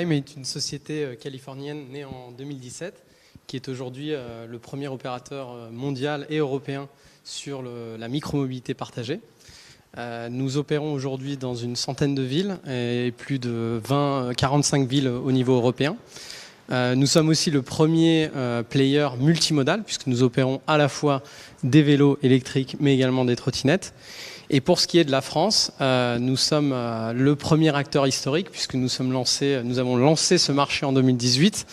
Lime est une société californienne née en 2017 qui est aujourd'hui le premier opérateur mondial et européen sur la micromobilité partagée. Nous opérons aujourd'hui dans une centaine de villes et plus de 45 villes au niveau européen. Nous sommes aussi le premier player multimodal puisque nous opérons à la fois des vélos électriques mais également des trottinettes. Et pour ce qui est de la France, nous sommes le premier acteur historique puisque nous avons lancé ce marché en 2018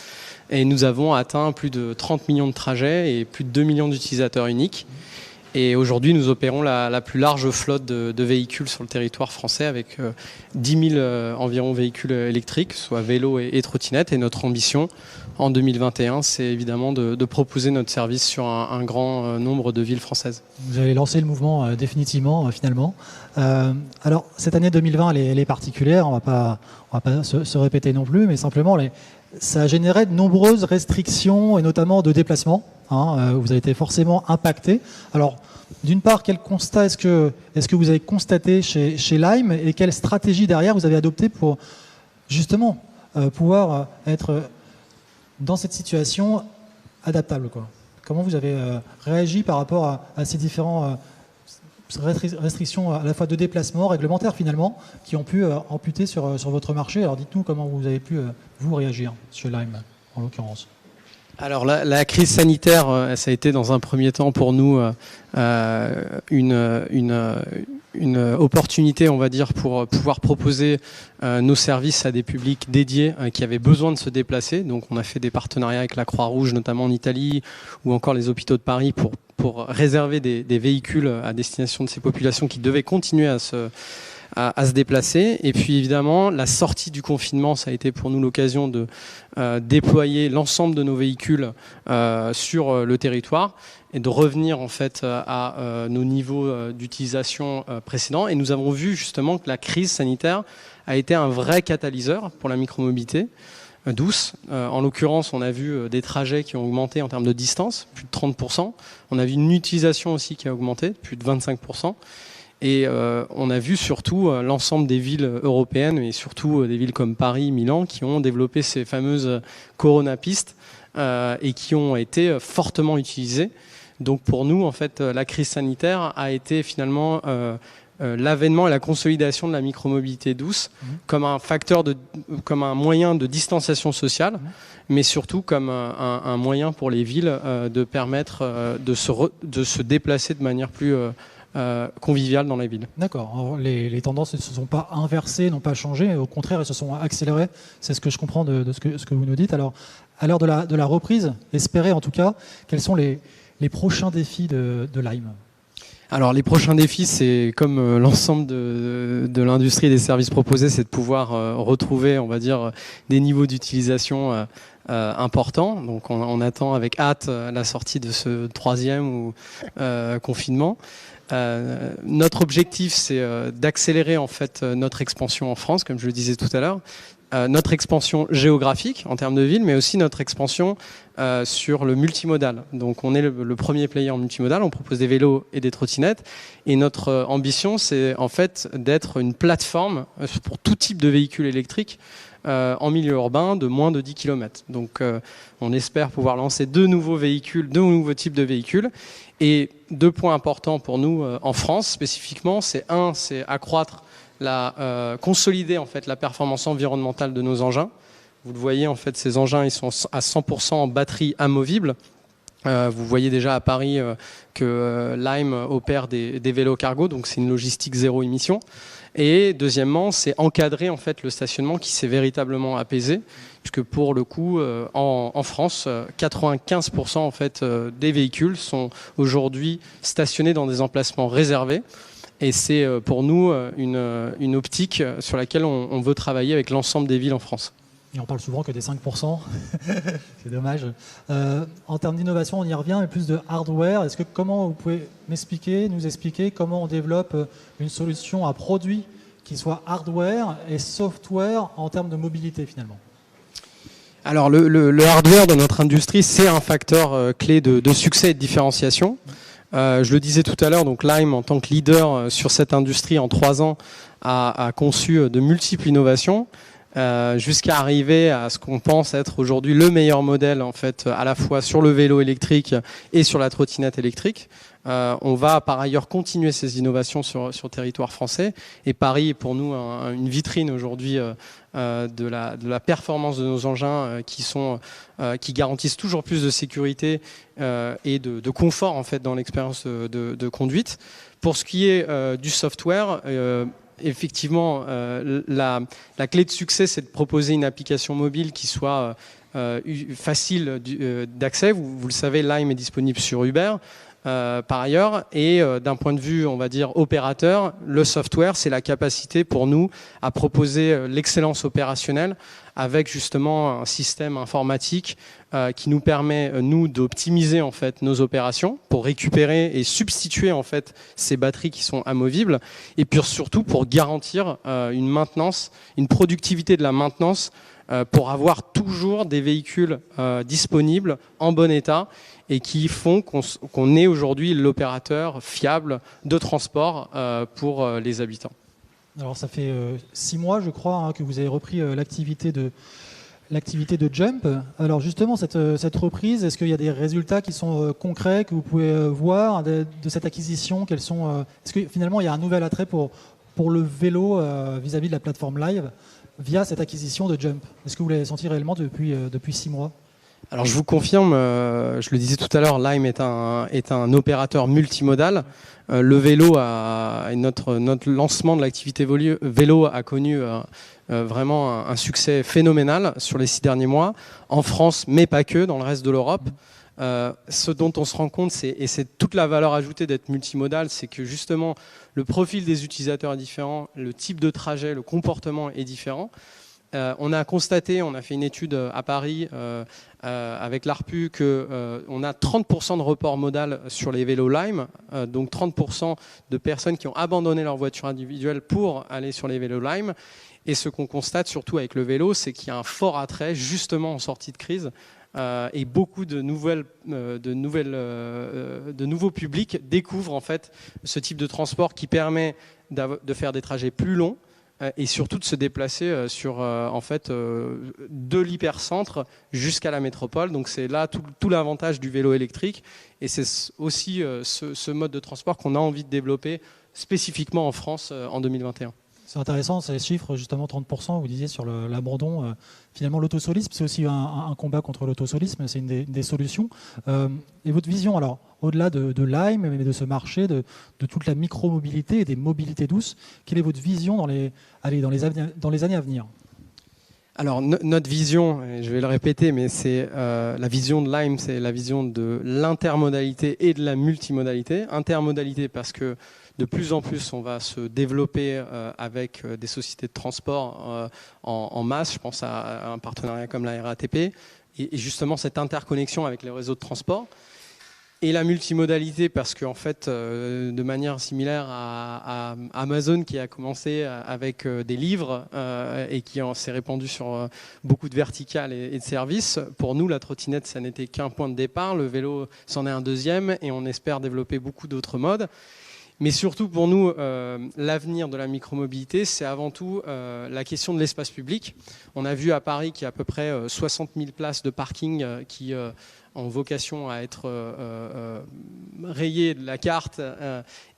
et nous avons atteint plus de 30 millions de trajets et plus de 2 millions d'utilisateurs uniques. Et aujourd'hui, nous opérons la plus large flotte de véhicules sur le territoire français avec 10 000 environ véhicules électriques, soit vélos et trottinettes. Et notre ambition en 2021, c'est évidemment de proposer notre service sur un grand nombre de villes françaises. Vous avez lancé le mouvement définitivement, finalement. Alors, cette année 2020, elle est particulière. On va pas se répéter non plus, mais simplement, ça a généré de nombreuses restrictions et notamment de déplacements. Vous avez été forcément impacté. Alors, d'une part, quel constat est-ce que vous avez constaté chez Lime et quelle stratégie derrière vous avez adoptée pour justement pouvoir être dans cette situation adaptable, quoi. Comment vous avez réagi par rapport à ces différentes restrictions à la fois de déplacement, réglementaires finalement, qui ont pu amputer sur votre marché? Alors dites-nous comment vous avez pu vous réagir chez Lime en l'occurrence. Alors la crise sanitaire, ça a été dans un premier temps pour nous une opportunité, on va dire, pour pouvoir proposer nos services à des publics dédiés qui avaient besoin de se déplacer. Donc on a fait des partenariats avec la Croix-Rouge, notamment en Italie, ou encore les hôpitaux de Paris pour réserver des véhicules à destination de ces populations qui devaient continuer à se déplacer. Et puis évidemment, la sortie du confinement, ça a été pour nous l'occasion de déployer l'ensemble de nos véhicules sur le territoire et de revenir en fait à nos niveaux d'utilisation précédents. Et nous avons vu justement que la crise sanitaire a été un vrai catalyseur pour la micromobilité douce. En l'occurrence, on a vu des trajets qui ont augmenté en termes de distance, plus de 30%. On a vu une utilisation aussi qui a augmenté, plus de 25%. Et on a vu surtout l'ensemble des villes européennes, et surtout des villes comme Paris, Milan, qui ont développé ces fameuses Corona-pistes et qui ont été fortement utilisées. Donc pour nous, en fait, la crise sanitaire a été finalement l'avènement et la consolidation de la micromobilité douce comme un facteur comme un moyen de distanciation sociale, mais surtout comme un moyen pour les villes de permettre de se déplacer de manière plus conviviales dans la ville. D'accord. Les tendances ne se sont pas inversées, n'ont pas changé. Au contraire, elles se sont accélérées. C'est ce que je comprends de ce que vous nous dites. Alors, à l'heure de la reprise, espérée en tout cas, quels sont les prochains défis de Lime? Alors, les prochains défis, c'est comme l'ensemble de l'industrie des services proposés, c'est de pouvoir retrouver, on va dire, des niveaux d'utilisation importants. Donc, on attend avec hâte la sortie de ce troisième confinement. Notre objectif, c'est d'accélérer en fait notre expansion en France, comme je le disais tout à l'heure, notre expansion géographique en termes de ville, mais aussi notre expansion sur le multimodal. Donc on est le premier player en multimodal, on propose des vélos et des trottinettes, et notre ambition, c'est en fait d'être une plateforme pour tout type de véhicules électriques en milieu urbain de moins de 10 km. Donc on espère pouvoir lancer deux nouveaux types de véhicules. Et deux points importants pour nous en France spécifiquement, c'est accroître consolider en fait la performance environnementale de nos engins. Vous le voyez, en fait, ces engins, ils sont à 100% en batterie amovible. Vous voyez déjà à Paris que Lime opère des vélos cargo, donc c'est une logistique zéro émission. Et deuxièmement, c'est encadrer en fait le stationnement qui s'est véritablement apaisé, puisque pour le coup, en France, 95% en fait des véhicules sont aujourd'hui stationnés dans des emplacements réservés. Et c'est pour nous une optique sur laquelle on veut travailler avec l'ensemble des villes en France. Et on parle souvent que des 5%, c'est dommage. En termes d'innovation, on y revient, mais plus de hardware. Comment vous pouvez nous expliquer comment on développe une solution, un produit qui soit hardware et software en termes de mobilité finalement? Alors le hardware dans notre industrie, c'est un facteur clé de succès et de différenciation. Je le disais tout à l'heure, donc Lime, en tant que leader sur cette industrie en 3 ans, a conçu de multiples innovations. jusqu'à arriver à ce qu'on pense être aujourd'hui le meilleur modèle en fait, à la fois sur le vélo électrique et sur la trottinette électrique. On va par ailleurs continuer ces innovations sur le territoire français, et Paris est pour nous une vitrine aujourd'hui de la performance de nos engins qui garantissent toujours plus de sécurité et de confort en fait, dans l'expérience de conduite. Pour ce qui est du software, effectivement, la clé de succès, c'est de proposer une application mobile qui soit facile d'accès. Vous le savez, Lime est disponible sur Uber. Par ailleurs, et d'un point de vue, on va dire, opérateur, le software, c'est la capacité pour nous à proposer l'excellence opérationnelle avec justement un système informatique qui nous permet, nous, d'optimiser en fait nos opérations pour récupérer et substituer en fait ces batteries qui sont amovibles, et puis surtout pour garantir une maintenance, une productivité de la maintenance pour avoir toujours des véhicules disponibles en bon état et qui font qu'on est aujourd'hui l'opérateur fiable de transport pour les habitants. Alors ça fait 6 mois, je crois, que vous avez repris l'activité de Jump. Alors justement, cette reprise, est-ce qu'il y a des résultats qui sont concrets, que vous pouvez voir de cette acquisition? Est-ce que finalement il y a un nouvel attrait pour le vélo vis-à-vis de la plateforme Live via cette acquisition de Jump? Est-ce que vous l'avez senti réellement depuis 6 mois? Alors je vous confirme, je le disais tout à l'heure, Lime est un opérateur multimodal. Le vélo notre lancement de l'activité vélo a connu vraiment un succès phénoménal sur les 6 derniers mois, en France, mais pas que, dans le reste de l'Europe. Ce dont on se rend compte, et c'est toute la valeur ajoutée d'être multimodal, c'est que justement le profil des utilisateurs est différent, le type de trajet, le comportement est différent. On a constaté, on a fait une étude à Paris avec l'ARPU qu'on a 30% de report modal sur les vélos Lime, donc 30% de personnes qui ont abandonné leur voiture individuelle pour aller sur les vélos Lime. Et ce qu'on constate surtout avec le vélo, c'est qu'il y a un fort attrait justement en sortie de crise et beaucoup de nouveaux publics découvrent en fait ce type de transport qui permet de faire des trajets plus longs et surtout de se déplacer sur de l'hypercentre jusqu'à la métropole. Donc c'est là tout l'avantage du vélo électrique, et c'est aussi ce mode de transport qu'on a envie de développer spécifiquement en France en 2021. C'est intéressant, ces chiffres, justement 30%, vous disiez sur l'abandon. Finalement, l'autosolisme, c'est aussi un combat contre l'autosolisme, c'est une des solutions. Et votre vision, alors, au-delà de Lime, mais de ce marché, de toute la micro-mobilité et des mobilités douces, quelle est votre vision dans les années à venir? Alors notre vision, je vais le répéter, mais c'est la vision de Lime, c'est la vision de l'intermodalité et de la multimodalité. Intermodalité parce que de plus en plus on va se développer avec des sociétés de transport en masse. Je pense à un partenariat comme la RATP et justement cette interconnexion avec les réseaux de transport. Et la multimodalité parce qu'en fait, de manière similaire à Amazon qui a commencé avec des livres et qui s'est répandu sur beaucoup de verticales et de services, pour nous, la trottinette, ça n'était qu'un point de départ. Le vélo, c'en est un deuxième et on espère développer beaucoup d'autres modes. Mais surtout pour nous, l'avenir de la micromobilité, c'est avant tout la question de l'espace public. On a vu à Paris qu'il y a à peu près 60 000 places de parking qui ont vocation à être rayées de la carte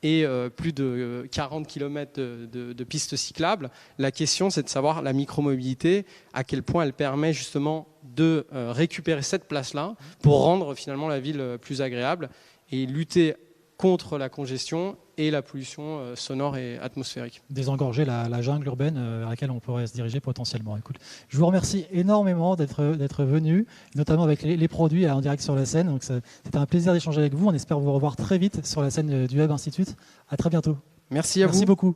et plus de 40 km de pistes cyclables. La question, c'est de savoir la micromobilité, à quel point elle permet justement de récupérer cette place-là pour rendre finalement la ville plus agréable et lutter contre la congestion et la pollution sonore et atmosphérique. Désengorger la jungle urbaine vers laquelle on pourrait se diriger potentiellement. Écoute, je vous remercie énormément d'être venu, notamment avec les produits en direct sur la scène. Donc c'était un plaisir d'échanger avec vous. On espère vous revoir très vite sur la scène du Web Institute. À très bientôt. Merci à vous. Merci beaucoup.